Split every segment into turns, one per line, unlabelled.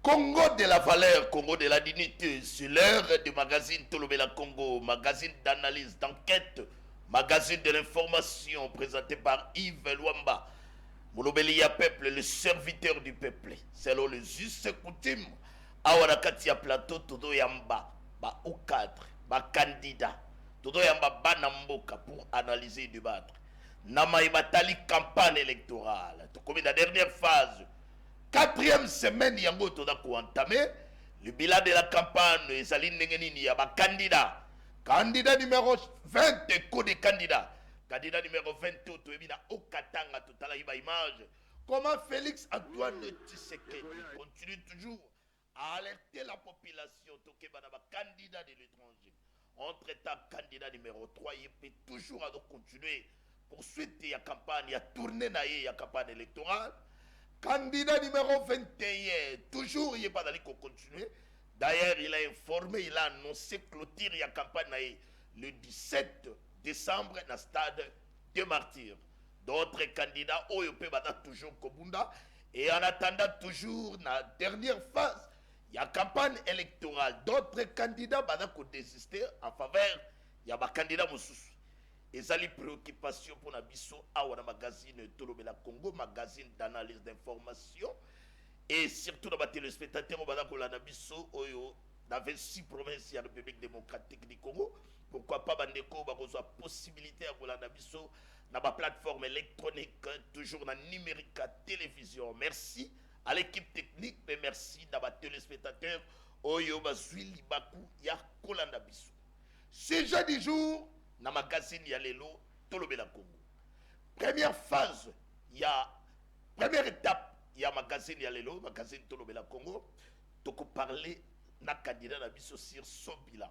Congo de la valeur, Congo de la dignité, c'est l'heure du magazine Tolobela Congo, magazine d'analyse, d'enquête, magazine de l'information présenté par Yves Luamba. Moulobelia peuple, le serviteur du peuple, selon les us coutumes. Awarakati ya plateau, todo yamba, ba ou cadre, ba candidat, todo yamba banamboka pour analyser et débattre. Nama ibatali campagne électorale. Tout comme la dernière phase. 4e semaine yango toda ko entamer le bilan de la campagne ezali ndenge nini ya ba candidat. Candidat numéro 20 ko de candidat. Candidat numéro 20 to ebina okatanga totala iba image. Comment Félix Antoine Tshisekedi continue toujours à alerter la population to kebana ba candidat de l'étranger. Entre-temps, candidat numéro 3 il peut toujours à continuer poursuite ya campagne ya tourner na ya campagne électorale. Candidat numéro 21, toujours il n'est pas d'aller continuer. D'ailleurs, il a informé, il a annoncé clôture la campagne le 17 décembre dans le stade de Martyrs. D'autres candidats, peuvent toujours Kobunda. Et en attendant toujours, dans la dernière phase, il y a campagne électorale. D'autres candidats vont désister en faveur, il y a des candidats moussous. Et ça les préoccupations pour Nabiso Awana magazine Tolobela Congo, magazine d'analyse d'information. Et surtout dans les téléspectateurs, on va Nabiso Oyo, dans 26 provinces de la République démocratique du Congo. Pourquoi pas Bandeko, on a possibilité à la Nabiso dans la plateforme électronique, toujours dans la numérique télévision. Merci à l'équipe technique, mais merci dans les téléspectateurs Oyo Bazui Libaku Yakola Nabiso. Sujet du jour. Dans le magazine Yalelo, Tolobela Congo. Première phase, première étape, il y a magazine Yalelo, magazine Tolobela Congo. Donc, parler na candidat Nabiso sur son bilan.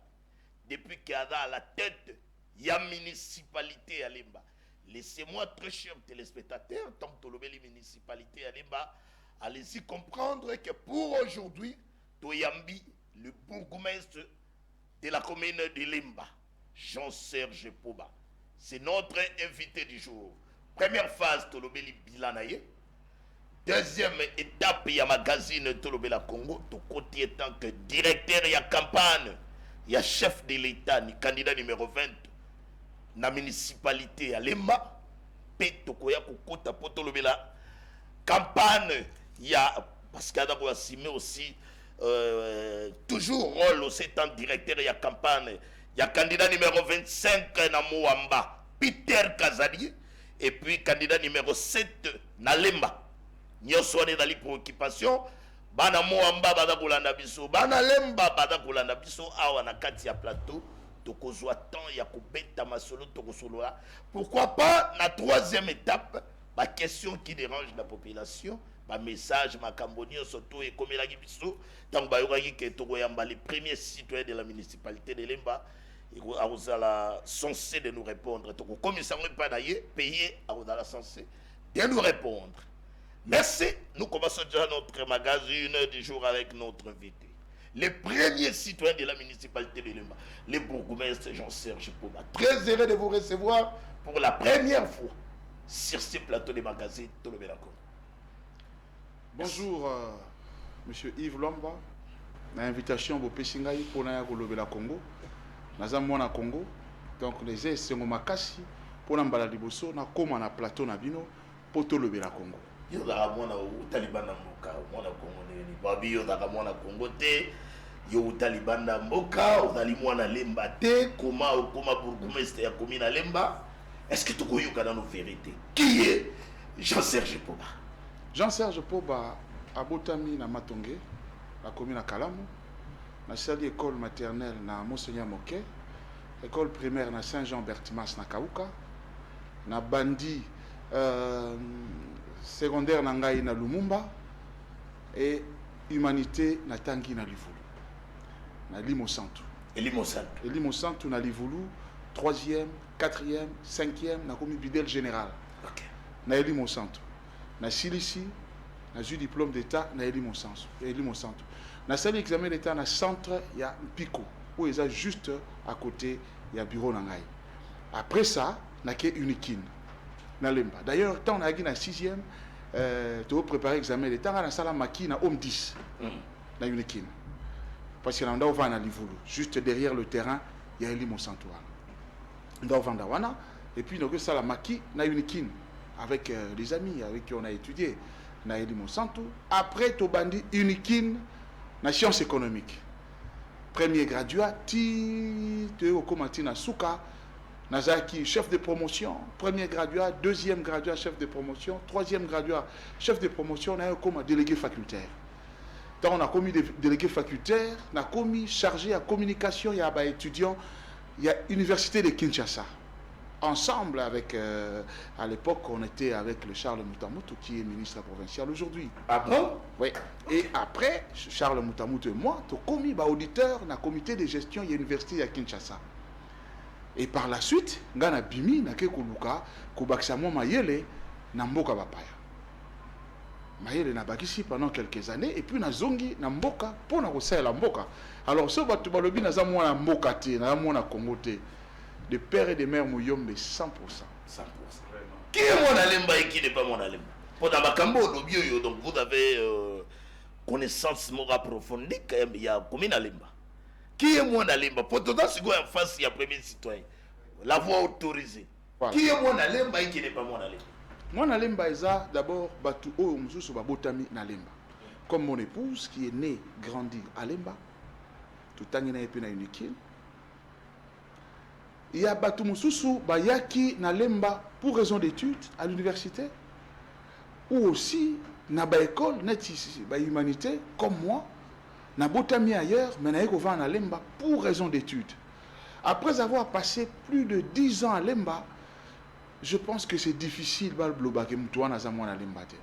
Depuis qu'il y a à la tête, il y a municipalité à Limba. Laissez-moi, très chers téléspectateurs, tant que Tolobeli municipalité à Limba, allez-y comprendre que pour aujourd'hui, Toyambi, le bourgmestre de la commune de Limba, Jean-Serge Poba. C'est notre invité du jour. Première phase, Tolobeli Bilanaye. Deuxième étape, il y a magazine Tolobela Congo. Tout côté étant que directeur, il y a campagne. Il y a chef de l'État, candidat numéro 20. Na municipalité à Lemba. Petokoya Kokota Potolobela. Campagne, il y a, parce qu'il y a assimé aussi, toujours rôle aussi étant directeur, il y a campagne. Il y a candidat numéro 25 na Mouamba, Peter Kazali, et puis candidat numéro 7 na Lemba. Nous sommes dans les préoccupations. Bana Mouamba bada kolanda biso, bana Lemba bada kolanda biso awa na kati ya plateau. Tokozwa temps ya kobeta masolo tokosolo là. Pourquoi pas la troisième étape, la question qui dérange la population, ma message, ma cambonio surtout et comme il a dit biso, tant que bayokaki ke tokoyamba les premiers citoyens de la municipalité de Lemba. Vous allez censé de nous répondre. Donc, comme ils ne sont pas d'ailleurs payés, vous allez censé de nous répondre. Merci. Nous commençons déjà notre magazine du jour avec notre invité. Le premier citoyen de la municipalité de Lemba, le bourgmestre Jean-Serge Poba. Très heureux de vous recevoir pour la première fois sur ce plateau de magazine Tolobela Congo.
Bonjour, monsieur Yves Luamba. L'invitation au Pessingaï pour Tolobela Congo. Naza mwana Congo, donc les essais makasi pour l'ambala liboso na koma na plateau na bino pour Tolobela Congo.
Yo da mwana Taliban na mboka, mwana Congo ni babi yo da mwana Congo te, yo Taliban na mboka, ozali mwana Lemba te, comment bourgmestre ya commune na Lemba. Est-ce que tu connais dans nos vérités? Qui est Jean-Serge Poba?
Jean-Serge Poba abotami na Matonge, la commune à Kalamu. Na sali école maternelle na Monseigneur Moké, école primaire na Saint-Jean-Bertimas na Kauka, na bandi secondaire na ngai na Lumumba et humanité na Tangi na Livulu, na Limo Santu.
Et
Limo Santu na Livulu, 3e, 4e, 5e na komi bidel général.
OK.
Na Limo Santu. Na Silisi, na eu diplôme d'état na Limo Santu. Na salle examen d'état na centre il y a Pico où ils sont juste à côté il y a bureau nangai. Après ça, na ke Unikin na Lemba. D'ailleurs, tant on a na 6e tu préparer examen d'état na sala maki na Home 10. na Unikin. Parce qu'il y a un va na Livulu. Juste derrière le terrain, il y a Eli Monsanto. On va vendre wana. Et puis, donc, ça la maki na Unikin. Avec les amis avec qui on a étudié. Na Eli Monsanto. Après, Tobandi Unikin, na sciences économiques. Premier graduat, Teo Komatina Souka. Nazaki, chef de promotion, premier graduat, deuxième graduat, chef de promotion, troisième graduat, chef de promotion, on a comme délégué facultaire. Donc on a commis des délégués facultaires, on a commis chargé à communication, il y a des étudiants, il y a l'université de Kinshasa. Ensemble avec, à l'époque, on était avec le Charles Moutamout, qui est ministre provincial aujourd'hui.
Ah bon?
Oui. Et après, Charles Moutamout et moi, on a commis auditeur dans le comité de gestion de l'université à Kinshasa. Et par la suite, ngana bimi na ke koluka kobakisa mo mayele na mboka bapaya. Mayele na bakisi pendant quelques années et puis na zongi na mboka pour na kosala mboka. Alors so batu balobi na za mwana mboka te na mwana Congo te. De père et de mère moyombe 100%.
100%. Qui est mon alemba et qui n'est pas mon alemba? Pour dans Makambo, donc vous avez connaissance more approfondie quand même, il y a combien d'alemba? Qui est mon alemba? Pour tout ça, c'est quoi en face, il y a premier citoyen. La voix autorisée. Voilà. Qui est mon alemba et qui n'est pas mon alemba?
Mon alemba est d'abord batu o mususu babotami na lemba. Comme mon épouse qui est née, grandie à Lemba, tout tangina epi na Unikin. Il y a batu mususu bayaki na lemba pour raison d'études à l'université ou aussi na ba école net ba humanité comme moi. Na botami ailleurs, mais na yeko va na Lemba pour raison d'études. Après avoir passé plus de 10 ans à Lemba, je pense que c'est difficile bal blobake mutwa na zamwa na Lemba te.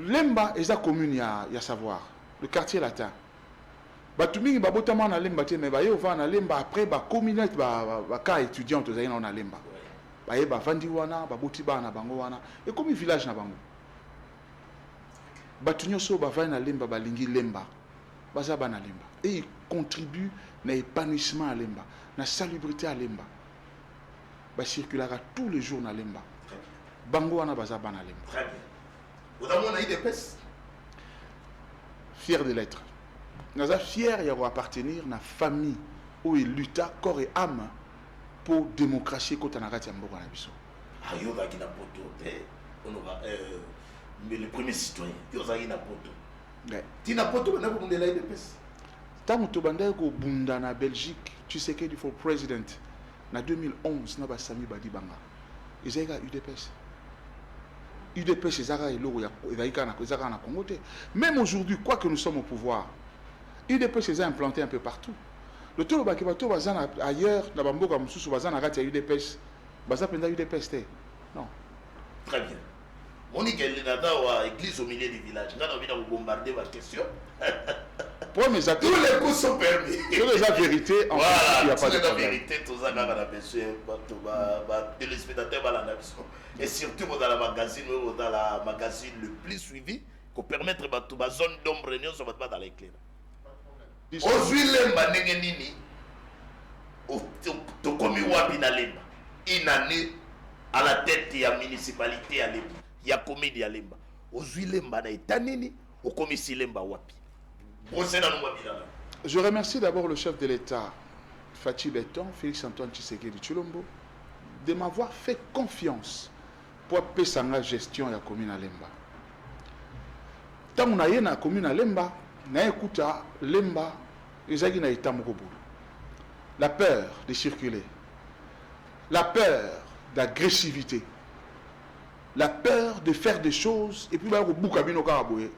Lemba est la commune ya savoir, le quartier latin. Batumingi ba botama na Lemba te mais ba yo va na Lemba après ba communauté ba ka étudiant to zaina na Lemba. Ba ye ba vandi wana, ba boti ba na bango wana et comme village na bango. Batunyo so ba va na Lemba ba lingi Lemba. Bazaba na Lemba. Et il contribue à l'épanouissement à Lemba, à la salubrité à Lemba. Il circulera tous les jours à Lemba. Bango ana bazaba na Lemba.
Très bien. Vous avez des pèses?
Fier de l'être. Nous sommes fiers d'appartenir à la famille où il lutta corps et âme pour la démocratie quand on a raté Mboka na biso.
Ah, yo va na poto. Mais le premier citoyen, yo za na poto. Tina poto na ko ndela de pes.
Tant que banda ko bunda na Belgique, tu sais que il faut président na 2011 na ba Sami Badibanga. Ezeka UDPS. UDPS ezaka eloko ya ezaka na Congo te. Même aujourd'hui, quoi que nous sommes au pouvoir, UDPS est implanté un peu partout. Le tolo ba kibato bazana ailleurs na bamboka mususu bazana kati ya UDPS. Baza penda UDPS te. Non.
Très bien. Monique Elinada, église au milieu du village. Quand on vient vous bombarder ma question.
Pour mes actes, tous
les coups sont permis.
Tous les vérités, en
voilà,
fait, il n'y a pas de
la vérité, tout ça, quand on a besoin, les spectateurs, et surtout dans la magazine le plus suivi, pour permettre à la zone d'ombre réunion sur votre dans l'éclair. Aujourd'hui, l'emba n'est nini, au commis wabina lemba, une année à la tête de la municipalité à lemba. Il y a comédie à Lemba. Aujourd'hui, Lemba n'a été nini, au commissaire Lemba wapi.
Je remercie d'abord le chef de l'État, Fachi Beton, Félix-Antoine Tshisekedi Tshilombo, de m'avoir fait confiance pour passer la gestion de la commune à Lemba. Tant qu'on a eu la commune à Lemba, on a écouté Lemba, la peur de circuler, la peur d'agressivité, la peur de faire des choses et puis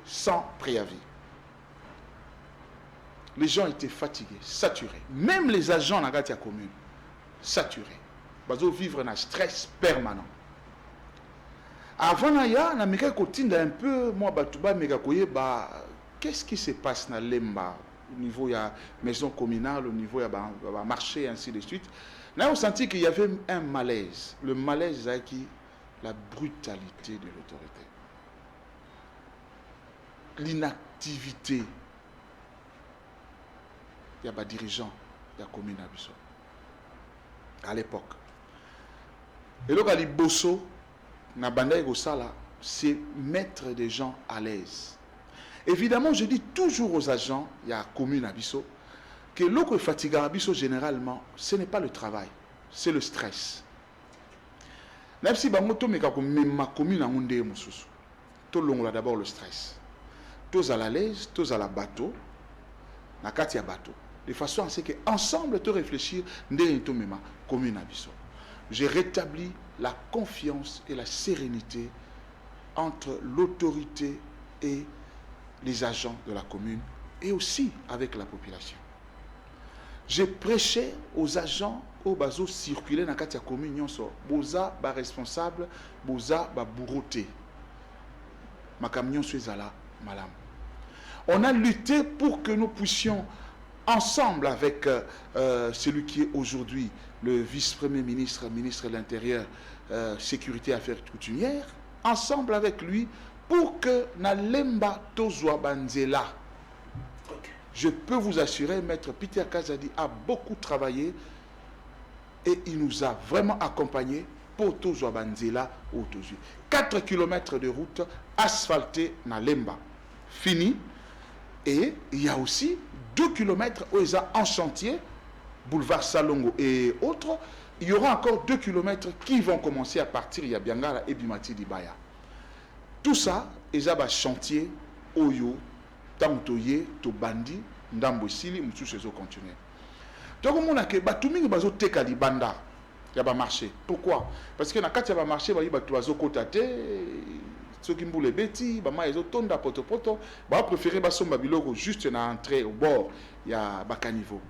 sans préavis. Les gens étaient fatigués, saturés. Même les agents de la commune, saturés. Ils vivre un stress permanent. Avant, il y a un peu, moi, qu'est-ce qui se passe dans Lemba au niveau de la maison communale, au niveau du marché, ainsi de suite. Là, on sentit qu'il y avait un malaise. Le malaise, c'est la brutalité de l'autorité. L'inactivité. Il y a des dirigeants de la commune à l'époque. Et là, les bosso, c'est mettre des gens à l'aise. Évidemment, je dis toujours aux agents, il y a commune à Bisso, que l'eau fatigue à Bisso généralement, ce n'est pas le travail, c'est le stress. Même si bangoto me kako ma commune à munde mususu, tout long d'abord le stress. Tous à la l'aise, tous à la bateau, na katia bateau. De façon à ce que ensemble te réfléchir ndenge to mema commune à Bisso. J'ai rétabli la confiance et la sérénité entre l'autorité et les agents de la commune et aussi avec la population. J'ai prêché aux agents au bazo circuler dans la commune nyonso boza ba responsable boza ba bourroté ma camion suis là malam. On a lutté pour que nous puissions ensemble avec celui qui est aujourd'hui le vice-premier ministre, ministre de l'Intérieur, sécurité affaires coutumières, ensemble avec lui pour que Nalemba Tozwa Banzela. Je peux vous assurer, Maître Peter Kazadi a beaucoup travaillé et il nous a vraiment accompagnés pour Tozwa Banzela au Tozu. 4 km de route asphaltée Nalemba. Fini. Et il y a aussi 2 km où ils sont en chantier, boulevard Salongo et autres. Il y aura encore 2 km qui vont commencer à partir. Il y a Biangala et Bimati Dibaya. Tout ça, ils ont un chantier, Oyo, Tantoye, Tobandi, Ndambo Sili, Moussou Chezo continuer. Donc, on a que Batoumi bazo teka li banda, il y a pas marché. Pourquoi? Parce que dans le cas marché, il y a bazo kotate, ceux qui mboule beti, bama ils ont tonda poto poto, ba préférer basomba biloko juste na entrée au bord, il y a bakaniveau.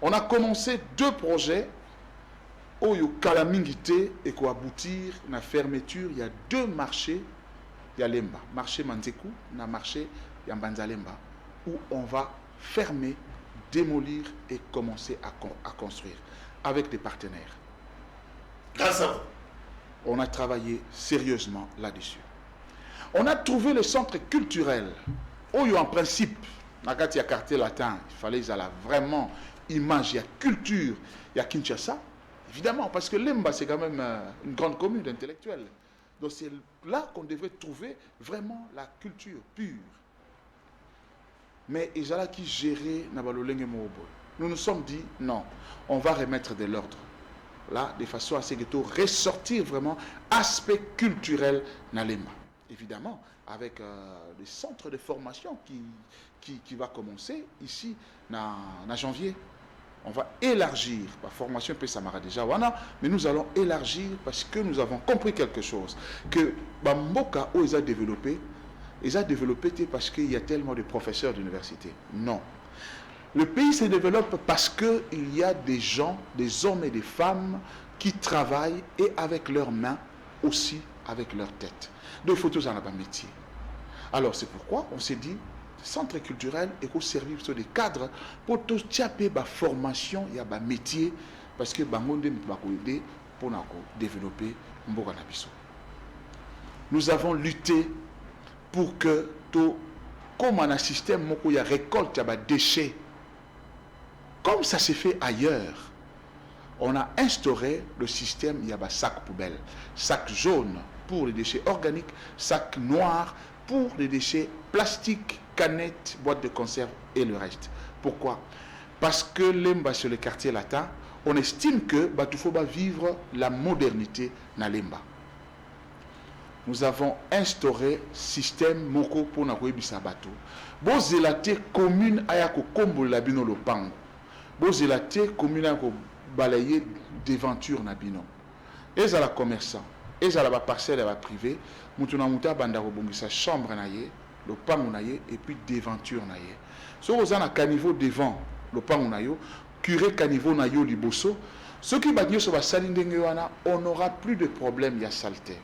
On a commencé 2 projets. Oyo kalamingité et quoi aboutir na fermeture, il y a 2 marchés, il y a Lemba, marché Manzeku, na marché Yambanzalemba, où on va fermer, démolir et commencer à construire avec des partenaires.
Grâce à vous.
On a travaillé sérieusement là-dessus. On a trouvé le centre culturel. Oyo en principe, na kati ya quartier latin, il fallait qu'ils aient vraiment image, il y a culture, il y a Kinshasa. Évidemment, parce que Lemba, c'est quand même une grande commune d'intellectuels. Donc c'est là qu'on devrait trouver vraiment la culture pure. Mais ils ont qui gérer Nabalolenge Mobo. Nous nous sommes dit, non, on va remettre de l'ordre. Là, de façon à ce que ressortir vraiment aspect culturel dans Lemba. Évidemment, avec le centre de formation qui va commencer ici, en janvier. On va élargir, la formation peut s'amarrer déjà, mais nous allons élargir parce que nous avons compris quelque chose. Que Bamboka, où ils ont développé parce qu'il y a tellement de professeurs d'université. Non. Le pays se développe parce qu'il y a des gens, des hommes et des femmes qui travaillent et avec leurs mains, aussi avec leur tête. Donc il faut tous en avoir un métier. Alors c'est pourquoi on s'est dit, centre culturel et qu'on servir sur des cadres pour tout tiaper la formation et le métier parce que bangonde va aider pour développer Mboka Nabiso. Nous avons lutté pour que tout comme un système où il y a récolte des déchets comme ça s'est fait ailleurs. On a instauré le système, il y a un sac poubelle, sac jaune pour les déchets organiques, sac noir pour les déchets plastiques, canettes, boîtes de conserve et le reste. Pourquoi? Parce que Lemba sur le quartier latin, on estime que Batufo va vivre la modernité dans Lemba. Nous avons instauré système moko pour nakoyebisa bato. Bozélate commune ayako kombo labino lopango. Bozélate commune ayako balayer devanture nabino. Et à la commerçant, et à la parcelle à la privée, mutuna muta banda kobongisa chambre naye. Le pango naye et puis devanture naye. Si vous avez un caniveau devant le pango nayo, curé caniveau nayo liboso, ceux qui bagno sur la salindengewana, on n'aura plus de problème, il y a saleté.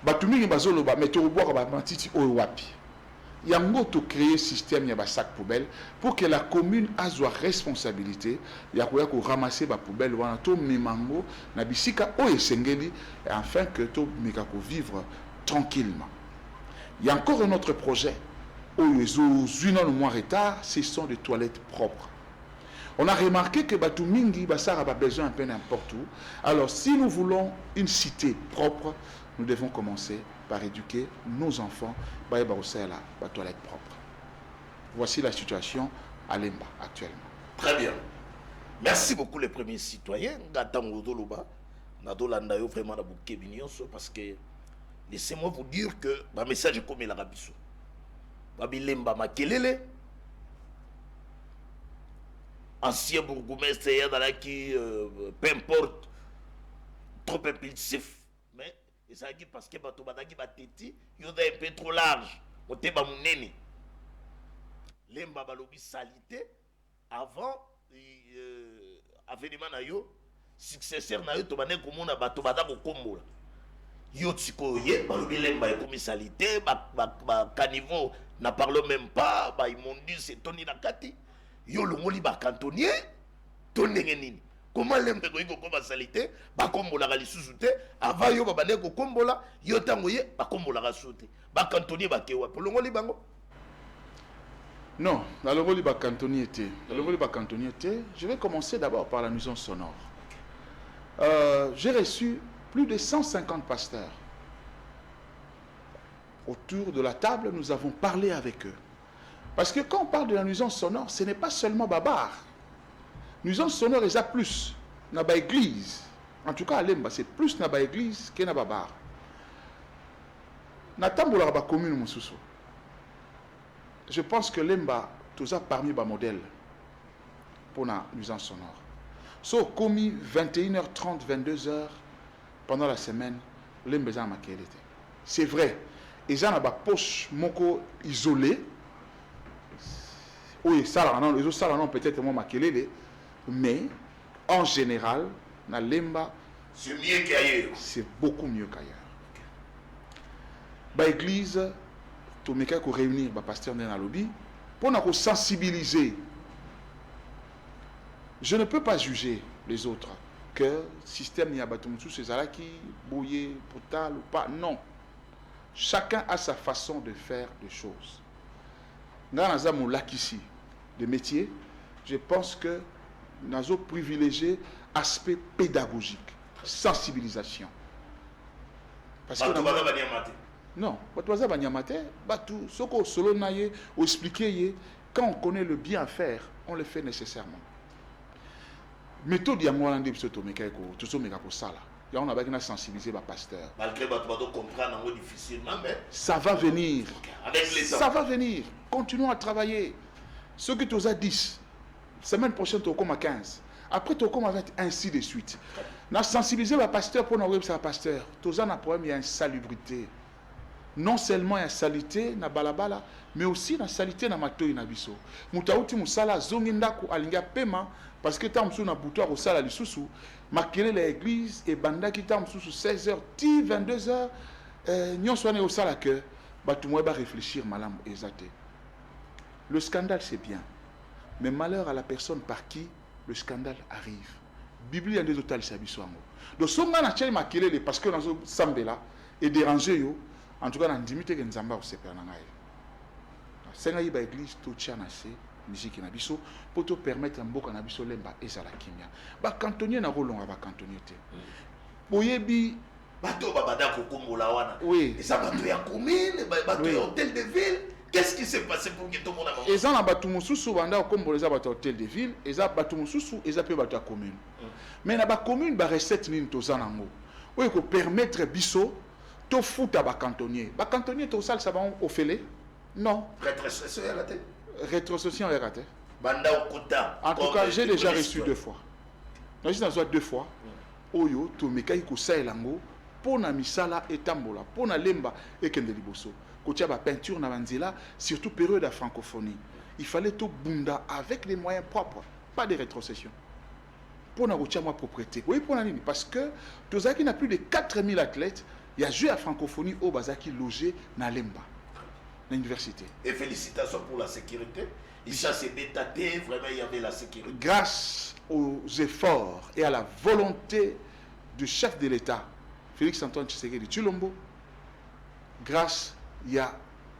Batumi ni bazolo ba mettre boire ba matiti o wapi. Yango to créer système ya ba sac poubelle pour que la commune a sa responsabilité ya ko ramasser ba poubelle wana to mimango na bisika o esengeli afin que to mikako vivre tranquillement. Il y a encore un autre projet où les le mois retard, ce sont des toilettes propres. On a remarqué que Batumingi, Bassar a besoin un peu n'importe où. Alors, si nous voulons une cité propre, nous devons commencer par éduquer nos enfants à la toilette propre. Voici la situation à Lemba actuellement.
Très bien. Merci beaucoup les premiers citoyens. Vraiment parce que laissez-moi vous dire que le message est comme il a rabisso. Babilemba Makelele, ancien bourgmestre qui, peu importe, trop impulsif, mais ça dit parce que bato badaki bateti, il y a un peu trop large, au tema munene. Lemba balobi salité avant avènement na yo successeur na yo to bané komona bato badako kombola. Yo tsiko ye balobi lemba ekomi salité ba caniveau n'a parlé même pas ba immondus et toni na kati yo longoli ba cantonnier to ndenge nini. Comment lembe ko koma salité ba kombola ga lisusu te avant yo ba bané ko kombola yo tango ye ba kombola ga soute ba cantonnier ba kewa polongoli bango.
Non, dans le rôle cantonnier, je vais commencer d'abord par la nuisance sonore. J'ai reçu plus de 150 pasteurs. Autour de la table, nous avons parlé avec eux. Parce que quand on parle de la nuisance sonore, ce n'est pas seulement babar. Nuisance sonore, il y a plus dans l'église. En tout cas, à Lemba, c'est plus dans l'église que dans babar. Dans la commune, Moussoussou. Je pense que Lemba, tout ça parmi les modèles pour la nuisance sonore. Sauf commis 21h30, 22h pendant la semaine, Lemba est en c'est vrai. Ils ont une poche moko isolée. Oui, ça, les autres peut-être moins maquillés, mais en général, dans Lemba,
c'est mieux qu'ailleurs.
C'est beaucoup mieux qu'ailleurs. L'église, tout le monde réunir les pasteurs dans le lobby pour nous sensibiliser. Je ne peux pas juger les autres que le système n'y a pas tout c'est ça qui bouillé, brutal ou pas. Non. Chacun a sa façon de faire les choses. Dans mon lac ici, de métier, je pense que nous avons privilégié l'aspect pédagogique, sensibilisation. Parce que non, quand on connaît le bien à faire, on le fait nécessairement. Méthode ya ngwana ndebso to mekako to so mekako sala. Ya on a besoin de sensibiliser les pasteurs.
Malgré votre comprendre difficilement mais
ça va venir.
Avec les temps.
Ça va venir. Continuons à travailler. Ce que tu as 10, semaine prochaine tu as 15. Après tu as ainsi de suite. Na sensibiliser les pasteurs pour nous ça pasteur. Tu as un problème il y a une salubrité. Non seulement il y a salité na balabala mais aussi la salité na matoi na biso. Mutauti musala zonginda ko alinga pema parce que tam na boutoir au sala lisusu makele l'église et banda ki tam sous 16h 22h nyon soane au sala que batu mo ba réfléchir malam ezate. Le scandale c'est bien mais malheur à la personne par qui le scandale arrive. Bible y a des total sabiso ngo. Donc songa na cheli makele parce que dans sambela et déranger yo en tout cas dans dimité que nzamba au sepela na ngai. Senga yi ba église to tchanase musique na biso pour te permettre mboka na biso lemba ezala kimia. Ba cantonnier na rolonga ba cantonnier te. Boyebi
bato babada ko kombola wana.
Oui.
Et ça bato ya commune, bato ya hôtel de ville. Qu'est-ce qui s'est passé pour que tout le monde a mangé?
Et ça na bato mususu banda kombola za bato hôtel de ville, et ça bato mususu eza pe bato ya commune. Mais na ba commune ba recette nini tozana ngo. Oui ko permettre biso to futa ba cantonnier. Ba cantonnier to sal ça va au félé? Non.
Rétrocession est raté.
Rétrocession est raté.
Banda Okuta.
En tout cas, j'ai déjà reçu 2 fois. Non, j'ai reçu 2 fois. Oyo to mekai ko saelango pona misala etambola, pona lemba et kende liboso. Kotia ba peinture na banzela, surtout période de francophonie. Il fallait tout bunda avec les moyens propres, pas de rétrocession. Pona kotia moi propriété. Oui, pona nini parce que Tozaki n'a plus de 4000 athlètes, il y a joué à francophonie au Bazaki logé na lemba. L'université.
Et félicitations pour la sécurité. Et ça s'est détaté, vraiment il y avait la sécurité.
Grâce aux efforts et à la volonté du chef de l'État, Félix Antoine Tshisekedi Tshilombo, grâce, il y a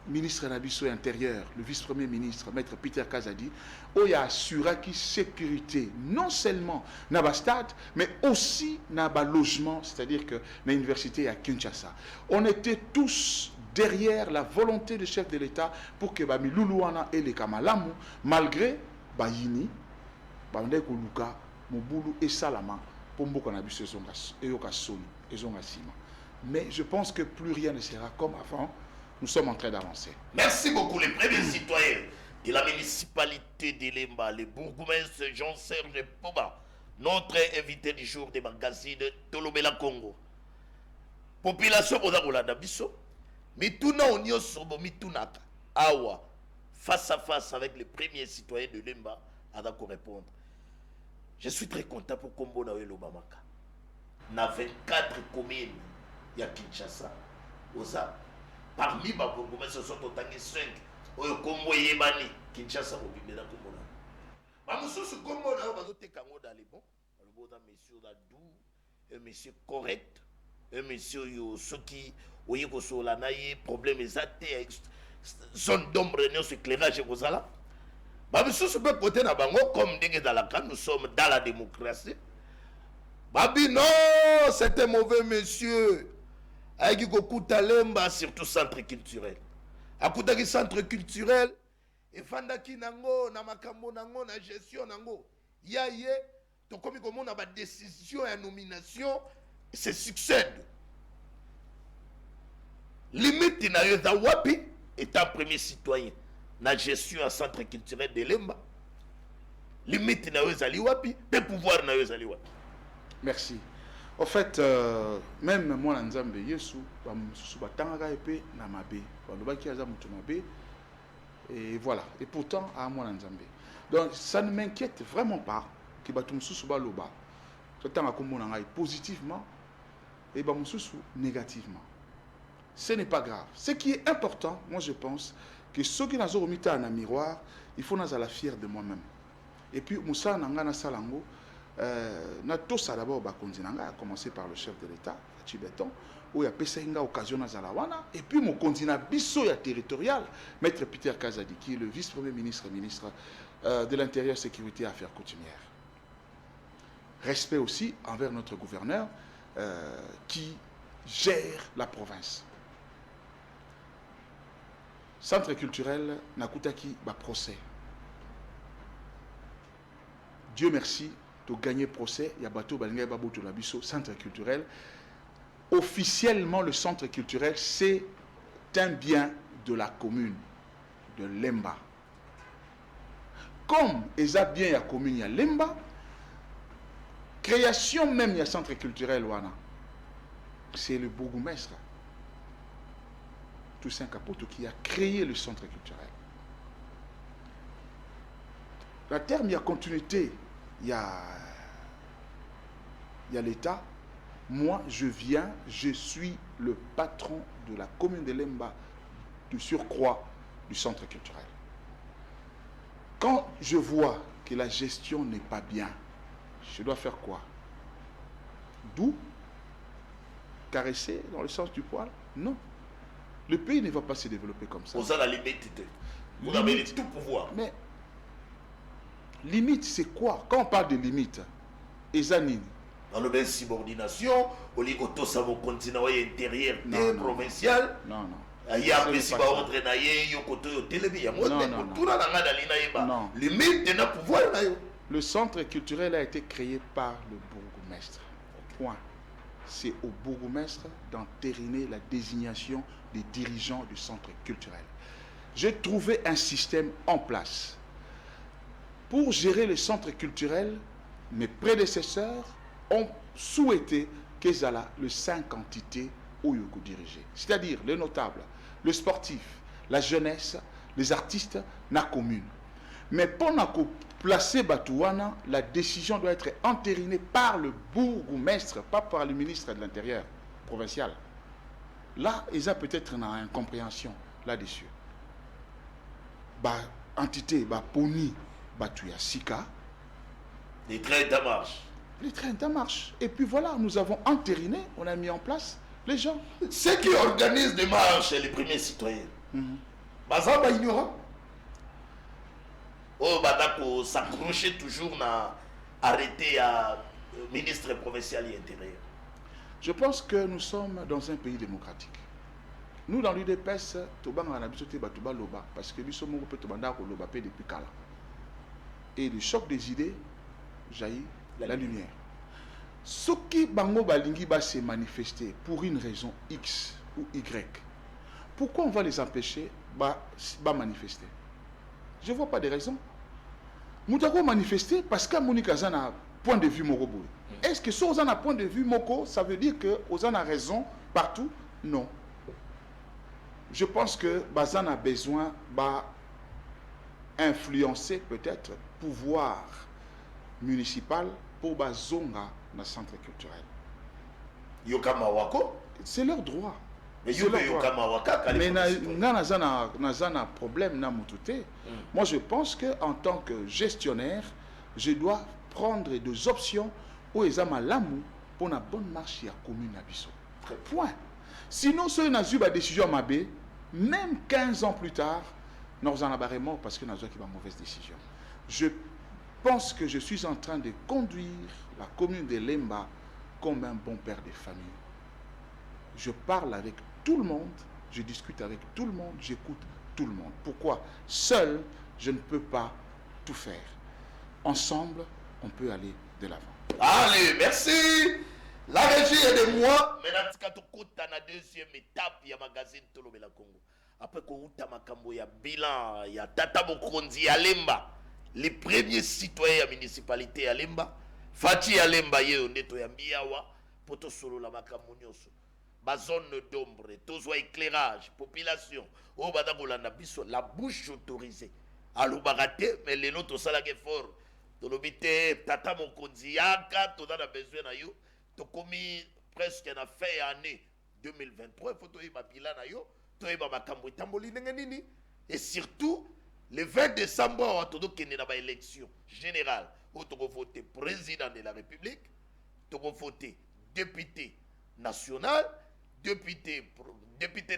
ministre Nabiso intérieur, le vice-premier ministre, maître Peter Kazadi, où il a assuré qui sécurité, non seulement dans le stade, mais aussi dans le logement, c'est-à-dire que dans l'université à Kinshasa. On était tous derrière la volonté du chef de l'État pour que Bamiloulouana et les Kamalamu, malgré Bayini, Bande Koluka, Mobulu et Salama, pour Mboko Nabiso et Okasoni, et Zongasima. Mais je pense que plus rien ne sera comme avant. Nous sommes en train d'avancer.
Merci beaucoup, les premiers citoyens de la municipalité d'Elemba, le bourgmestre Jean-Serge Poba, notre invité du jour des magazines Tolobela Congo. Population Ozakolanda Biso, Mituna Onyo Sobo Mitunaka, Awa, face à face avec les premiers citoyens de Lemba, à répondre. Je suis très content pour Kombo Nawe Lobamaka. Na 24 communes, il y a Kinshasa, Oza. Parmi les Bourgmestres, ce sont autant de 5. Oyo Kombo Yebani, Kinshasa, Obimela Kombo. Mamoussou, ce Kombo Nawe, Bazote Kango dans les bons. Le bon monsieur Dadou, un monsieur correct, un monsieur Yosoki, Oyeko Solanaye, problème exacté, zone d'ombre, nous éclairage et Gozala. Mamoussou, ce côté na bango, comme dans la CAN, nous sommes dans la démocratie. Babi, non, c'est un mauvais monsieur. Aïki Kokuta Lemba, surtout centre culturel. Akutaki centre culturel, et Fandaki Nango, Namakambo Nango, na gestion Nango. Yaye, donc comme on a des décisions et nomination, se succèdent. Limite, na yoza wapi, étant premier citoyen, na gestion à centre culturel de Lemba. Limite, na yoza liwapi, de pouvoir na yoza liwapi.
Merci. En fait, même moi, Nzambe Yesu, batanga epé na mabe, balobaki aza mutu mabe, et voilà. Et pourtant, à moi Nzambe. Donc, ça ne m'inquiète vraiment pas que batumsusu baloba, totanga komona ngai positivement et bamususu négativement. Ce n'est pas grave. Ce qui est important, moi je pense que ceux qui n'ont pas un miroir, il faut nous être fiers de moi-même. Et puis, Moussa Nangana Salango. Natosa d'abord a commencé par le chef de l'État, Tibeton, où il y a Pessenga occasion à Zalawana, et puis mon continent Bissoya territorial, maître Peter Kazadi, qui est le vice-premier ministre de l'Intérieur, Sécurité et Affaires coutumières. Respect aussi envers notre gouverneur qui gère la province. Centre culturel Nakutaki ba procès. Dieu merci. De gagner procès, il y a bateau Balingay Baboto Labiso, centre culturel. Officiellement, le centre culturel, c'est un bien de la commune de Lemba. Comme il y a bien la commune, il y a Lemba, création même, il y a centre culturel, c'est le bourgmestre, Toussaint Kapoto, qui a créé le centre culturel. La terme, il y a continuité. Il y a l'État. Moi, je suis le patron de la commune de Lemba, de surcroît du centre culturel. Quand je vois que la gestion n'est pas bien, je dois faire quoi? D'où? Caresser dans le sens du poil? Non. Le pays ne va pas se développer comme ça.
Vous avez la limite. Vous avez tout pouvoir.
Mais limite, c'est quoi? Quand on parle de limite, Ezanine.
Dans le même subordination, au ligoto samo continent intérieur provincial.
Non, non.
Il y a un petit ordre naïe, yokoto yo télébi, ya moi tout là dans la linaïba. Limite de notre pouvoir naïo.
Le centre culturel a été créé par le bourgmestre. Point. C'est au bourgmestre d'entériner la désignation des dirigeants du centre culturel. J'ai trouvé un système en place. Pour gérer le centre culturel, mes prédécesseurs ont souhaité qu'ils aient les 5 entités où ils vont diriger. C'est-à-dire les notables, les sportifs, la jeunesse, les artistes, la commune. Mais pour placer Batouana, la décision doit être entérinée par le bourgmestre, pas par le ministre de l'Intérieur provincial. Là, ils ont peut-être une incompréhension là-dessus. Entité, Pony, Batouya Sika.
Les trains de marche.
Les trains de marche. Et puis voilà, nous avons entériné, on a mis en place les gens.
Ceux qui organisent des marches, les premiers citoyens. Bazaba ignorant. Oh, badako s'accrocher toujours na arrêté à ministre provincial et intérieur.
Je pense que nous sommes dans un pays démocratique. Nous, dans l'UDPS, on a habitué à loba parce que nous sommes un peu loba depuis Kala. Et le choc des idées jaillit la lumière. Ce qui bango balingi va se manifester pour une raison X ou Y. Pourquoi on va les empêcher de manifester? Je ne vois pas de raison. Nous devons manifester parce qu'à Monika a point de vue moko. Est-ce que si on a un point de vue moko, ça veut dire que on a raison partout? Non. Je pense que Bazan a besoin d'influencer peut-être pouvoir municipal pour Bazonga dans le centre culturel.
Yokamawako?
C'est leur droit.
Mais Yokamawaka,
mais un problème na mutute. Moi je pense que en tant que gestionnaire, je dois prendre des options où ils ont malamu pour la bonne marche à commune à Bissau. Point. Sinon, si on a eu une décision à Mabé, même 15 ans plus tard, nous en avons mort parce que nous avons eu une mauvaise décision. Je pense que je suis en train de conduire la commune de Lemba comme un bon père de famille. Je parle avec tout le monde, je discute avec tout le monde, j'écoute tout le monde. Pourquoi? Seul, je ne peux pas tout faire. Ensemble, on peut aller de l'avant.
Allez, merci. La régie est de moi. Maintenant, tu as la deuxième étape du magazine Tolobela Congo. Après qu'on a makambo ya bilan, ya Tata Mokonzi ya Lemba, les premiers citoyens de la municipalité ya Lemba, Fati ya Lemba ye oneto ya Mbiawa, poto solo la makambo nyoso. Ba zone d'ombre, tozwa éclairage, population, o badakolanda biso la bouche autorisée. Alubagate, mais les notes au salaire fort. Tolobite Tata Mokonzi yaka, to a besoin na yo. Tokomi presque na fin année 2023, il faut que tu aies ma nini. Et surtout, le 20 décembre, tu as une élection générale où tu vas voter président de la République, tu vas voter député national, député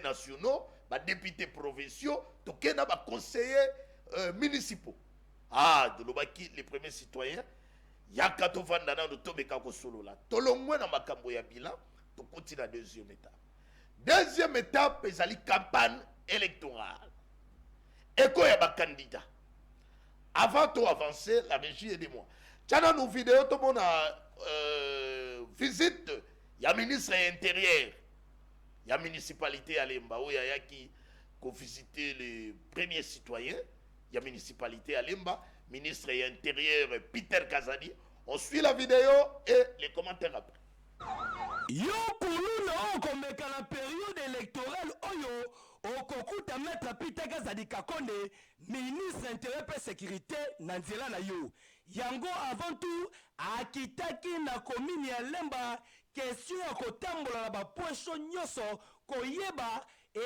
nationaux, députés provinciaux, tu as des conseillers municipaux. Ah, les premiers citoyens. Yaka to vanda na tobeka ko solo la tolongwe na makambo ya bilan to continue la deuxième étape. Deuxième étape ezali campagne électorale. Eko ya ba candidat. Avant to avancer, la régie aidez-moi. Tchana nos vidéos to mona visite ya ministre intérieur. Ya municipalité à Lemba où ya qui ko visiter les premiers citoyens. Ya municipalité à Lemba. Ministre intérieur Peter Kazadi. On suit la vidéo et les commentaires après.
Yo kuluna okomeka la période électorale oyo okokuta maître Peter Kazadi Kakonde ministre intérieur et sécurité na nzela na yo. Yango avant tout akitaki na commune ya Lemba question ya kotambola na ba poincho nyoso koyeba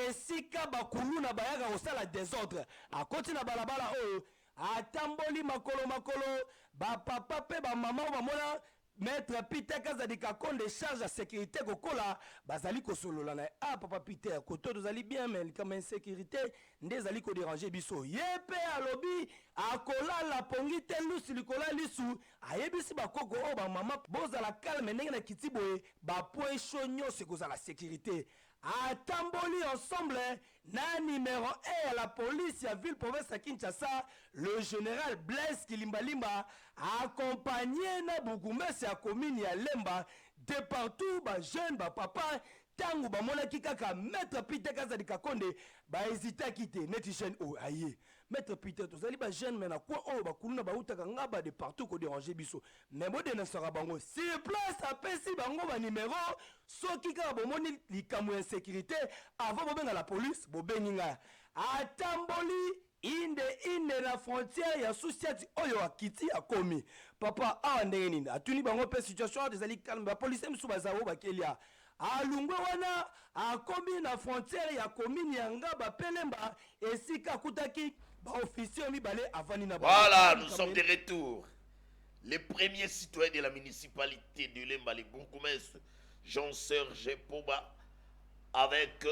esika bakuluna bayaka kosala désordre akoti na balabala oyo atamboli makolo ba papa pe ba maman ba mona maître Peter Kazadi Kakonde charge à sécurité kokola bazali kosolola na papa Peter koto tozali bien mais comme insécurité ndezali ko déranger biso yepe alobi akola la pongite lusi likola lisu ayebisi bakoko o ba mama bozala calme ndenge na kitiboye ba point chaud nyose kozala sécurité atamboli ensemble na numéro 1 à la police à ville province à Kinshasa, le général Blaise Kilimbalimba accompagné na Bougoumesi à commune à Lemba de partout ba jeune ba papa tangu ba mona kikaka maître Peter Kazadi Kakonde ba hésiter à quitter neti jeune o aye maître Peter tozali ba jeune mais na quoi o ba kuluna ba utaka ngaba de partout ko déranger biso mais mode na sera bango sur place apesi bango ba numéro soki ka bomoni likambo ya sécurité avant bobenga la police bobeninga atamboli inde la frontière ya souciati oyo akiti akomi papa awa ndenge nini atuni bango pe situation ezali calme ba police msu bazawo bakelia alungwe wana akomi na frontière ya commune ya Ngaba Pelemba esika kutaki ba officier mibale avani na
voilà, nous sommes de retour. Les premiers citoyens de la municipalité de Lemba, les bourgmestres Jean-Serge Poba, avec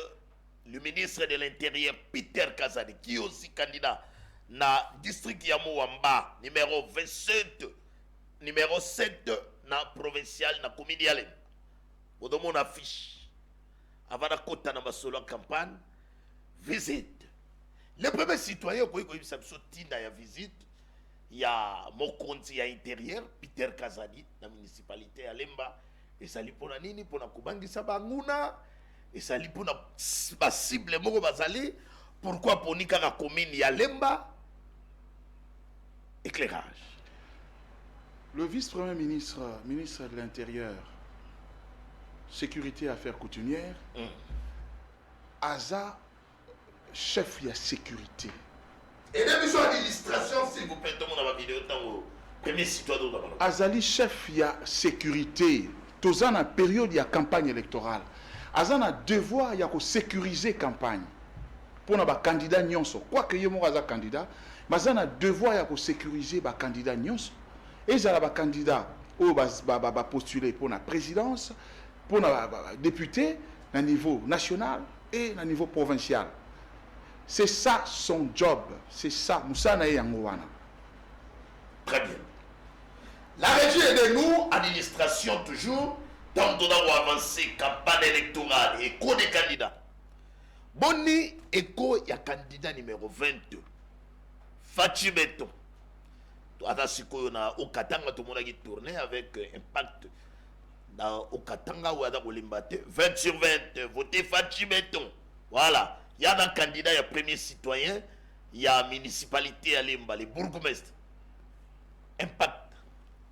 le ministre de l'Intérieur Peter Kazadi, qui est aussi candidat na district ya Mouamba, numéro 27, numéro 7 na provincial na commune ya Lemba. Vous mon affiche. Avant de côté na basolo campagne, visite. Le premier citoyen qui a eu sa tina ya visite, il y a Mokonzi ya intérieur, Peter Kazadi, la municipalité à Lemba, et ça li pona nini pona kubangisa banguna, et ça li pona cible moko bazali, pourquoi poni kaka commune ya Lemba? Éclairage.
Le vice-premier ministre, ministre de l'Intérieur, Sécurité et Affaires coutumières, Aza, chef de sécurité.
Et la mission d'administration, s'il vous plaît, tout le monde a ma vidéo dans le premier citoyen de la
Azali, chef de sécurité, tous en période de campagne électorale. Aza a devoir de sécuriser la campagne. Pour les candidats nyonso. Quoi que yemo aza candidat, mais Aza a devoir de sécuriser les candidats nyonso. Et il y a des candidats qui ont postulé pour la présidence, pour les députés, à niveau national et à niveau provincial. C'est ça son job. C'est ça. Moussa Naye Yangowana.
Très bien. La régie est de nous, administration toujours, tant qu'on a avancé campagne électorale et écho des candidats. Boni, écho, il y a candidat numéro 22. Fachi Beton. Au Katanga, tout le monde a tourné avec impact. Au Katanga, où il y a 20 sur 20, votez Fachi Beton. Voilà. Il y a un candidat, il y a premier citoyen, il y a municipalité à Lemba, les bourgmestres. Impact.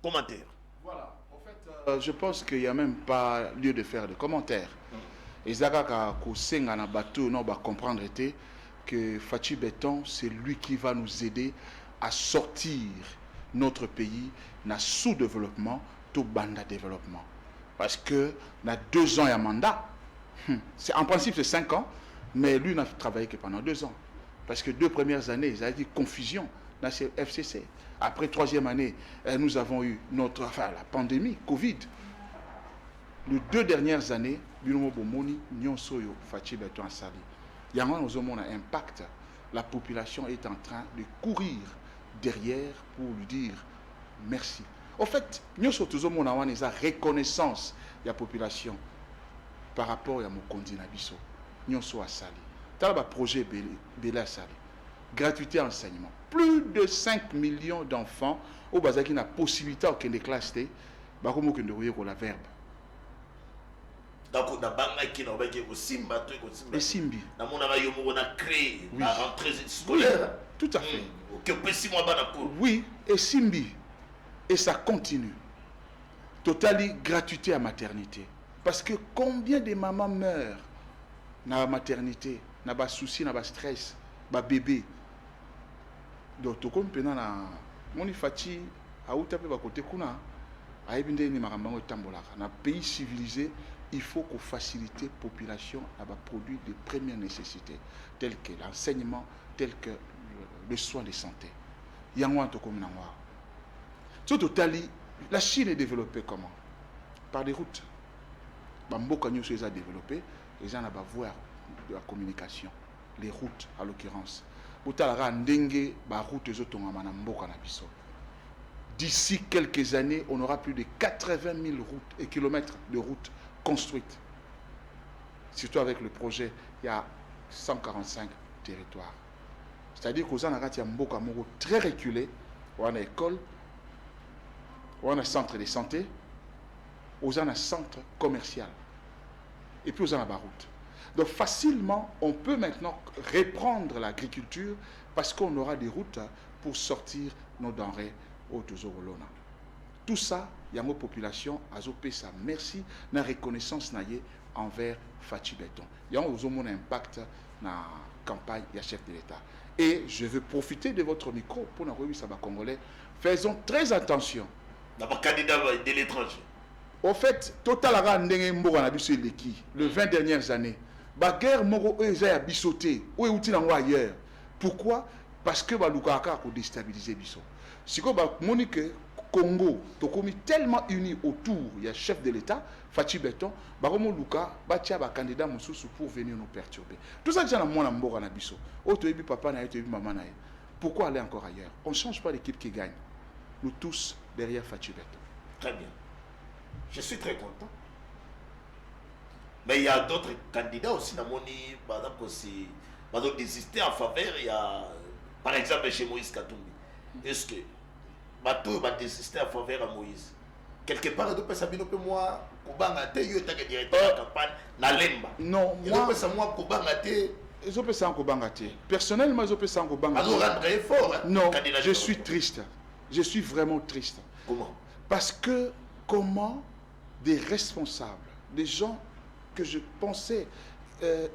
Commentaire.
Voilà. En fait, je pense qu'il n'y a même pas lieu de faire de commentaires. Et Zagaka Kosenga na bateau, non, va comprendre que Fachi Beton, c'est lui qui va nous aider à sortir notre pays dans sous-développement, tout banda développement. Parce que dans 2 ans, il y a un mandat. En principe, c'est 5 ans, mais lui n'a travaillé que pendant 2 ans. Parce que 2 premières années, il y a eu confusion dans ce FCC. Après 3e année, nous avons eu la pandémie, Covid. Les 2 dernières années, Binomo Bomoni, Nyonsoyo, Fachi Beton Sali. Il y a un impact. La population est en train de courir derrière pour lui dire merci. En fait, nous sommes tous une reconnaissance de la population par rapport à mon Mokondi Nabiso. Nous sommes à Sali. Dans le projet Bela Sali, gratuité enseignement. Plus de 5 millions d'enfants au Bazaki na possibilité de des classes de Bakomo Kendoye la verbe.
Donc, on a bangaki na obaki ko simba to ko simba.
Les Simbi.
Na mona ba yomo on a créé la rentrée scolaire.
Tout à fait.
Que peut 6 mois bana pour.
Oui, et Simbi. Et ça continue. Totally gratuité à maternité. Parce que combien de mamans meurent dans la maternité, dans le souci, dans le stress, dans le bébé. Donc, tout comme pendant la Monifati, à Outape, à côté Kuna, à Ebinde, dans un pays civilisé, il faut qu'on facilite la population à produire de premières nécessités, telles que l'enseignement, tels que le soin de santé. Yangwa Tokomina. La Chine est développée comment? Par des routes. Bamboka News les a développées, les gens ont voir de la communication, les routes à l'occurrence. D'ici quelques années, on aura plus de 80 000 routes et kilomètres de routes construites. Surtout avec le projet, il y a 145 territoires. C'est-à-dire qu'aux gens ont très reculé, on a une école, on a un centre de santé, on a un centre commercial. Et puis on a la route. Donc facilement, on peut maintenant reprendre l'agriculture parce qu'on aura des routes pour sortir nos denrées au Tozorolona. Tout ça, il y a une population à Zopesa. Merci de la reconnaissance envers Fachi Beton. Il y a un impact dans la campagne de chef de l'État. Et je veux profiter de votre micro pour nous remettre ça Congolais. Faisons très attention.
Dans le candidat de l'étranger.
Au fait, total les 20 dernières années, la guerre a bissoté, ou est ailleurs. Pourquoi? Parce que Lukaka a déstabilisé Bisso. Si vous avez Congo, tokomi tellement unis autour, il y a chef de l'État, Fachi Beton, Baromo Luka, Batia ba candidat Moussous pour venir nous perturber. Tout ça, c'est un mon amour en abisso. Oh, tu es papa, tu es maman. Pourquoi aller encore ailleurs? On ne change pas l'équipe qui gagne. Nous tous derrière Fachi Beton.
Très bien. Je suis très content. Mais il y a d'autres candidats aussi dans mon pays, par exemple, aussi, désister en faveur. Il y a, par exemple, chez Moïse Katumbi. Est-ce que Bateau va désister en faveur à Moïse? Quelque part, il peut savoir que moi, Koubangate, il est directeur de la campagne, na Lemba.
Non,
moi, Koubangate.
Ils ont fait Koubangate. Personnellement, ils ont fait Koubangate. Non, je suis triste. Je suis vraiment triste.
Comment? Parce
que comment des responsables, des gens que je pensais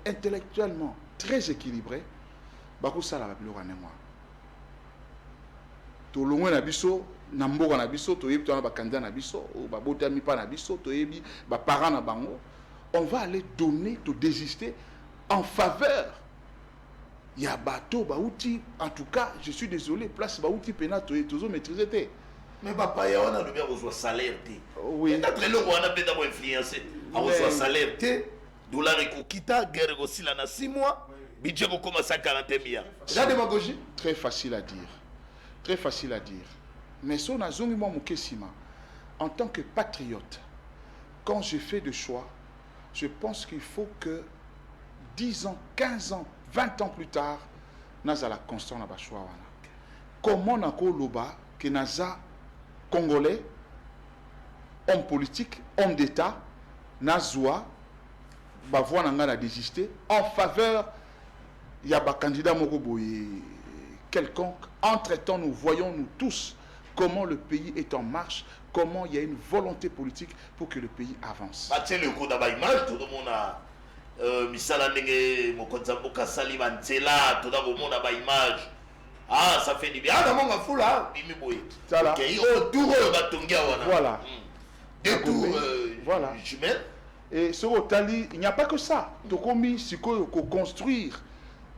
intellectuellement très équilibrés, ça la moi. To loin na biso na mboka na biso to yebi to na bakanda na biso ou ba botami pa na biso to yebi ba parents na bango, on va aller donner to désister en faveur ya bato ba outil. En tout cas, je suis désolé, place ba outil pena to tozo maîtriser té.
Mais papa ya on a le bien reçoit salaire té.
Oui.
Peut-être le on a peut-être influencer. On reçoit salaire té, dollar ko kita, guerre ko sila na 6 mois, budget ko commence à 40 milliards. La démagogie
très facile à dire. Très facile à dire. Mais si on a zongi moi en tant que patriote, quand je fais des choix, je pense qu'il faut que 10 ans, 15 ans, 20 ans plus tard, naza la constant na choix wana. Comment na ko loba que naza congolais, homme politique, homme d'État, nazwa ba voix na nga désister en faveur ya ba candidat moko boye quelconque. Entre-temps, nous voyons, nous tous, comment le pays est en marche, comment il y a une volonté politique pour que le pays avance.
Le coup d'image, tout le monde a misala ndenge mokonzamboka saliba nzela, tout le monde a image. Ah, ça fait du bien. Ah, mon fou là, bimi boye. OK, autour batongia wana.
Voilà.
Deux tours
voilà.
Jumelles.
Et sur Otali, il n'y a pas que ça. Tokomi siko ko construire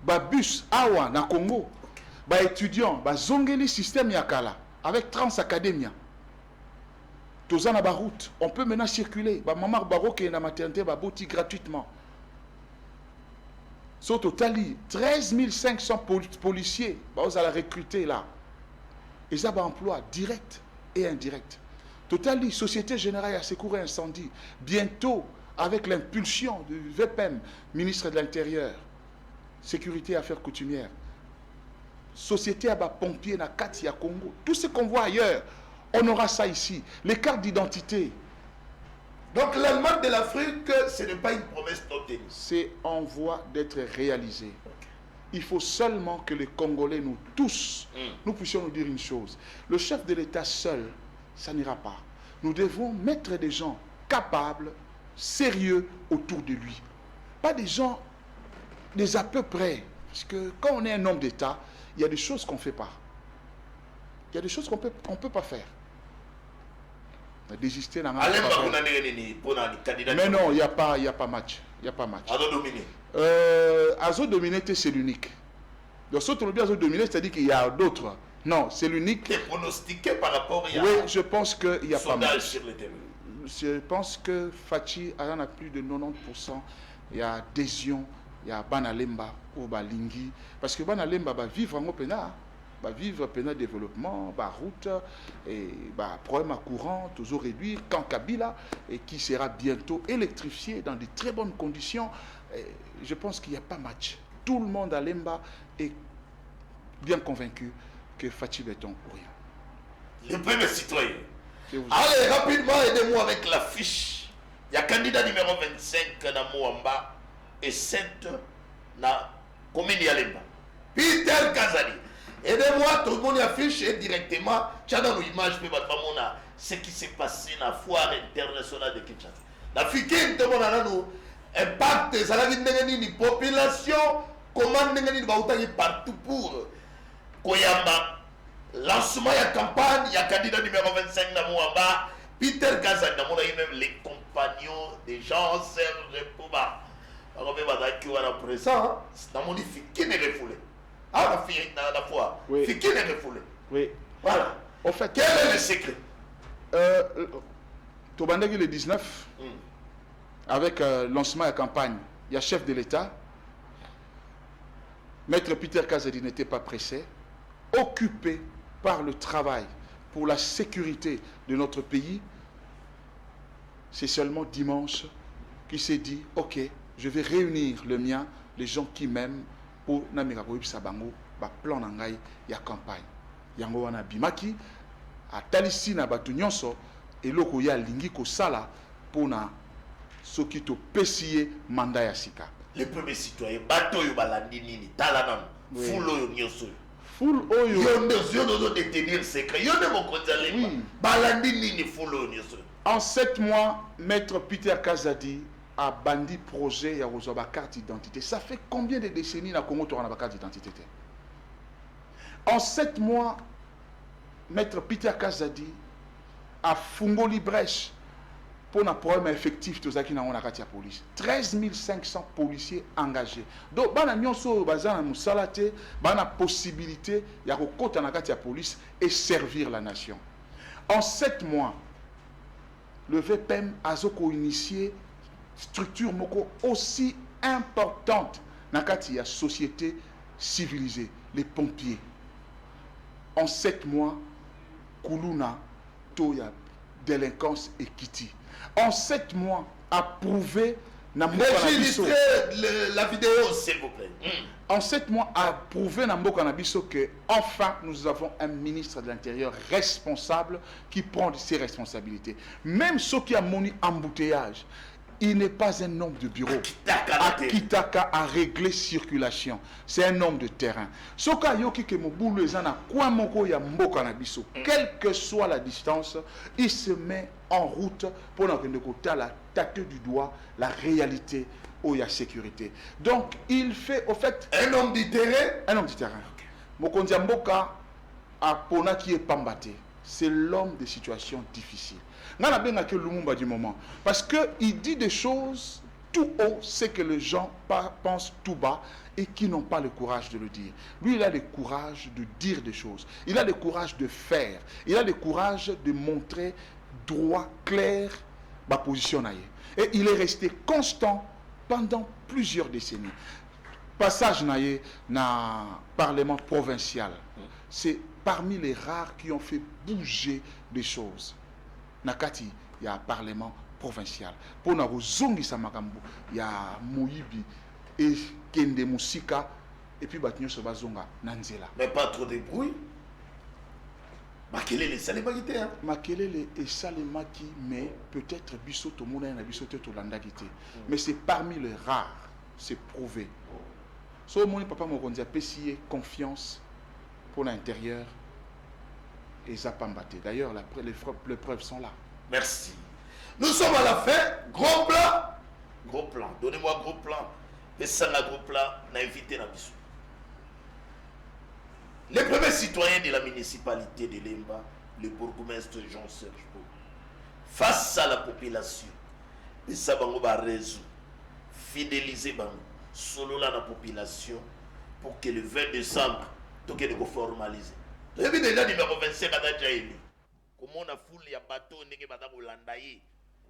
ba bus awa na Congo. Bah étudiants, bah zongeli système yakala avec Transacademia. Tozana na ba route, on peut maintenant circuler. Bah maman baroque et na maternité bah boti gratuitement. Sur totali 13 500 policiers, bah vous allez recruter là. Et ça bah emploi direct et indirect. Totali Société Générale à Secours et Incendie. Bientôt avec l'impulsion du VPM, ministre de l'Intérieur, Sécurité et Affaires coutumières. Société à bas pompiers na Katia Congo, tout ce qu'on voit ailleurs, on aura ça ici. Les cartes d'identité.
Donc l'Allemagne de l'Afrique, ce n'est pas une promesse non tenue.
C'est en voie d'être réalisé. Il faut seulement que les Congolais, nous tous, nous puissions nous dire une chose. Le chef de l'État seul, ça n'ira pas. Nous devons mettre des gens capables, sérieux autour de lui. Pas des gens, des à peu près. Parce que quand on est un homme d'État, il y a des choses qu'on ne fait pas. Il y a des choses qu'on peut pas faire. Désister dans mais non, il n'y a pas match. Il n'y a pas match. Azo dominé, c'est l'unique. Donc, si on Azo dominé, c'est-à-dire qu'il y a d'autres. Non, c'est l'unique.
Tu es pronostiqué par rapport à...
Oui, je pense qu'il n'y a pas match.
Sur le terrain.
Je pense que Fachi en a plus de 90%. Il y a adhésion. Il y a Banalemba ou Balingi. Parce que Banalemba va vivre en Opena. Va vivre Opena développement, va route, et problème à courant, toujours réduire. Quand Kabila, et qui sera bientôt électrifié dans de très bonnes conditions, je pense qu'il n'y a pas match. Tout le monde à Lemba est bien convaincu que Fachi Beton ou rien.
Le premier citoyen. Allez, rapidement, aidez-moi avec la fiche. Il y a candidat numéro 25 dans Moamba. Et 7 na commune ya Lemba. Peter Kazali. Aidez-moi, tout le monde affiche et directement, tu as dans l'image, ce qui s'est passé dans la foire internationale de Kinshasa. La fikin, tout le monde a nous impact, ça a dit population, comment n'est-ce pas partout pour Koyamba. Lancement de la campagne, il y a candidat numéro 25 dans Moamba. Peter Kazali, dans même les compagnons des gens, Serge Pouba. Alors, on va présent, dans mon qui n'est refoulé. Ah, la fille, la foi.
Oui.
Fille qui n'est refoulé.
Oui.
Voilà.
En fait,
quel est le secret?
Tobandagi le 19, avec lancement de la campagne, il y a chef de l'État. Maître Peter Kazadi n'était pas pressé, occupé par le travail pour la sécurité de notre pays. C'est seulement dimanche qu'il s'est dit, ok, je vais réunir le mien, les gens qui m'aiment, pour Namiraboïb Sabango, plan nangai, il y a campagne. Yango wana bimaki, a talisi na batu nyonso, et loko ya lingi ko sala, pour na soki to pesiye mandat ya sika.
Les premiers citoyens, bateau yo balandi nini, talanan, fulo yo nyonso.
Full oyo.
Yo no détenir secret, yo ne mo konzalema. Balandi nini fulo yo nyonso.
En 7 mois, Maître Peter Kazadi a bandi projet ya rezoba carte d'identité. Ça fait combien de décennies na Congo tu as une carte d'identité? En 7 mois, Maître Peter Kazadi a fungoli brèche pour un problème effectif de la police. 13 500 policiers engagés. Donc, il y a une possibilité de côté la police et servir la nation. En 7 mois, le VPM a initié une structure aussi importante dans la société civilisée, les pompiers. En 7 mois, Koulouna, Toya, délinquance et Kiti. En 7 mois, a prouvé
la vidéo, s'il vous plaît.
En 7 mois, a prouvé que enfin nous avons un ministre de l'Intérieur responsable qui prend ses responsabilités. Même ceux qui ont moni embouteillage, il n'est pas un homme de bureau. À Kitaka a réglé circulation. C'est un homme de terrain. Quelle que soit la distance, il se met en route pour la tâter du doigt la réalité où il y a sécurité. Donc, il fait au fait...
Un homme du terrain.
Un homme du terrain. Mokonzi Mboka a Pona qui est Pambaté. C'est l'homme des situations difficiles. Que Lumumba du moment. Parce qu'il dit des choses tout haut, c'est que les gens pensent tout bas et qui n'ont pas le courage de le dire. Lui, il a le courage de dire des choses. Il a le courage de faire. Il a le courage de montrer droit, clair, ma position. Et il est resté constant pendant plusieurs décennies. Passage dans le Parlement provincial, c'est parmi les rares qui ont fait bouger des choses. Nakati, il y a un parlement provincial. Pour nous zongisa makambo, il y a Moïbi et Kende Musika et puis Batinyo Sobazonga Nanzela.
Mais pas trop de bruit. Makelele salemaki hein.
Makelele et salemaki, mais peut-être biso to mona na biso to landagité. Mais c'est parmi les rares, c'est prouvé. So mon papa mokonzi a pessier confiance pour l'intérieur. Et Zapambate. D'ailleurs, les preuves sont là.
Merci. Nous sommes à la fin. Gros plan. Gros plan. Donnez-moi gros plan. Et sans la gros plan, on a invité la mission. Les premiers citoyens de la municipalité de Lemba, le bourgmestre Jean-Serge Beau, face à la population, et ça va résoudre, fidéliser solo la population pour que le 20 décembre, tout que nous formaliser. Et puis déjà numéro 25 à déjà élu. Comme on a foule ya bateau ndenge madame Olandaye.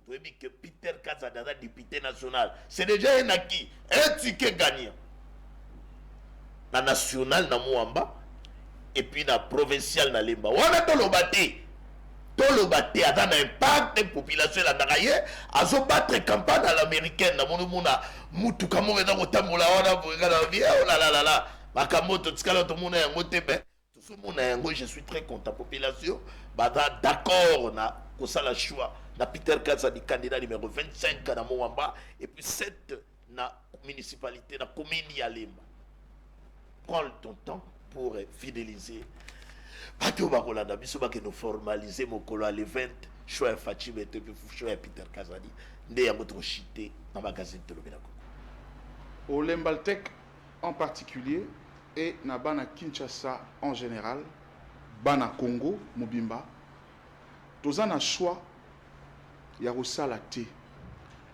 Tu as dit que Peter Kazada député national, c'est déjà un acquis, un ticket gagnant. Na national na Mouamba et puis na provincial na Lemba. On a tout le bâti a un impact de population la nagaye, a zo battre campagne à l'américaine na mona mutu kamo vena kotambola wana bongana bien oh là là là là. Makamoto tskala to mona yango tebe. Je suis très content. La population d'accord na la choix na Peter Kazadi candidat numéro 25 na Moamba et puis 7 na municipalité na commune ya Lemba. Prends ton temps pour fidéliser. Bato bakolanda biso ba que nous formaliser mokolo le 20 choix Fachi Bete puis choix Peter Kazadi nde ya moto chité na magazine Tolobela.
Au Lembaltec en particulier et na bana Kinshasa en général, bana Congo, Mobimba, tous un choix, il y a aussi la thé.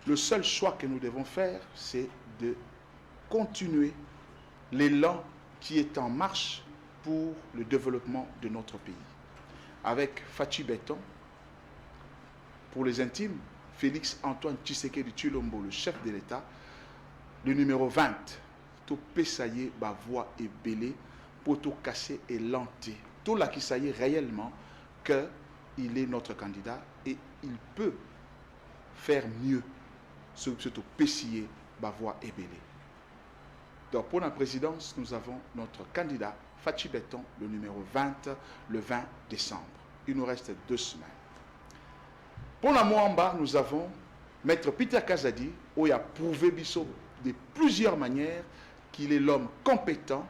Le seul choix que nous devons faire, c'est de continuer l'élan qui est en marche pour le développement de notre pays. Avec Fachi Beton, Pour les intimes, Félix Antoine Tshisekedi Tshilombo, le chef de l'État. Le numéro 20, to pesaye ba voix et belé pour to casser et lanter. Tout là qui s'aille réellement qu'il est notre candidat et il peut faire mieux ce que to pesaye ba voix et belé. Donc pour la présidence, nous avons notre candidat Fachi Beton, le numéro 20, le 20 décembre. Il nous reste 2 semaines. Pour la Moamba, nous avons Maître Peter Kazadi, où il a prouvé Bisso de plusieurs manières qu'il est l'homme compétent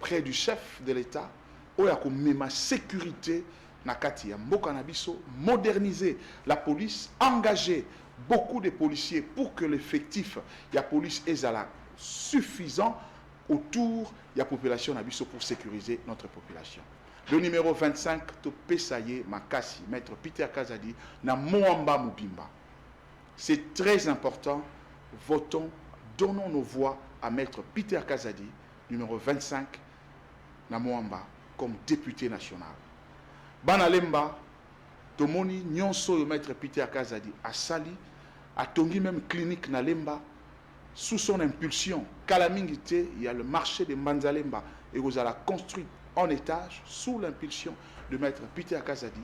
près du chef de l'État, où il a comme ma sécurité, Nakati, Mbokanabiso, moderniser la police, engager beaucoup de policiers pour que l'effectif de la police est suffisant autour de la population Nabiso pour sécuriser notre population. Le numéro 25, Topesaye Makasi, Maître Peter Kazadi, na Moamba Mubimba. C'est très important. Votons, donnons nos voix à Maître Peter Kazadi, numéro 25, na Moamba, comme député national. Banalemba, Tomoni, Nyonso, Maître Peter Kazadi, a sali, a tongi même clinique na Lemba, sous son impulsion. Kalamingite, il y a le marché de Manzalemba, et vous allez construire en étage, sous l'impulsion de Maître Peter Kazadi.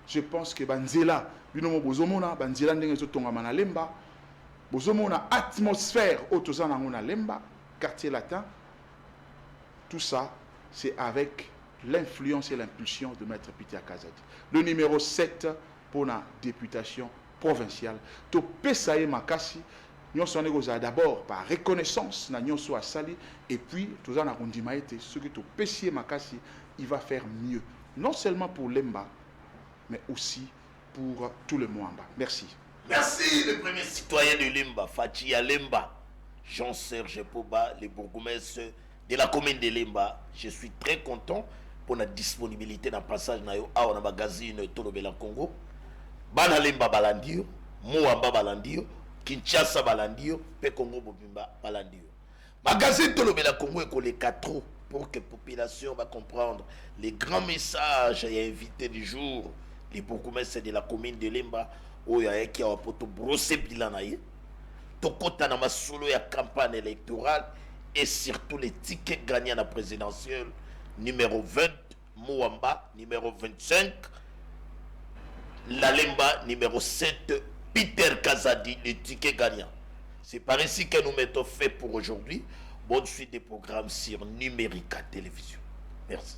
Je pense que Banzela, binomo bozomona, Banzela ndenge tonga manalemba, bozomona atmosphère autozana ngona lemba, quartier latin. Tout ça, c'est avec l'influence et l'impulsion de Maître Peter Kazadi. Le numéro 7 pour la députation provinciale. To pesaye makasi, nous sommes d'abord par reconnaissance, nous sommes à Sali, et puis, tout ça, ce qui est Pessier Makasi, il va faire mieux. Non seulement pour Lemba, mais aussi pour tout le Moamba. Merci.
Merci, le premier citoyen de Lemba, Fachi Lemba, Jean-Serge Poba, le bourgmestre de la commune de Lemba. Je suis très content pour la disponibilité dans le passage dans le magazine Tolobela Congo. Bana Lemba Balandio, Moamba Balandio, Kinshasa Balandio, Pe Congo Bobimba Balandio. Magazine Tolobela Congo est collé 4 pour que la population va comprendre les grands messages et invités du jour. Les bourgmestres de la commune de Lemba, où il y a qui a poto brosser bilan naïe. Tokota na masolo ya campagne électorale et surtout les tickets gagnés à la présidentielle. Numéro 20, Moamba, numéro 25, La Lemba, numéro 7, Peter Kazadi, le ticket gagnant. C'est par ici que nous mettons fait pour aujourd'hui. Bonne suite des programmes sur Numérica Télévision. Merci.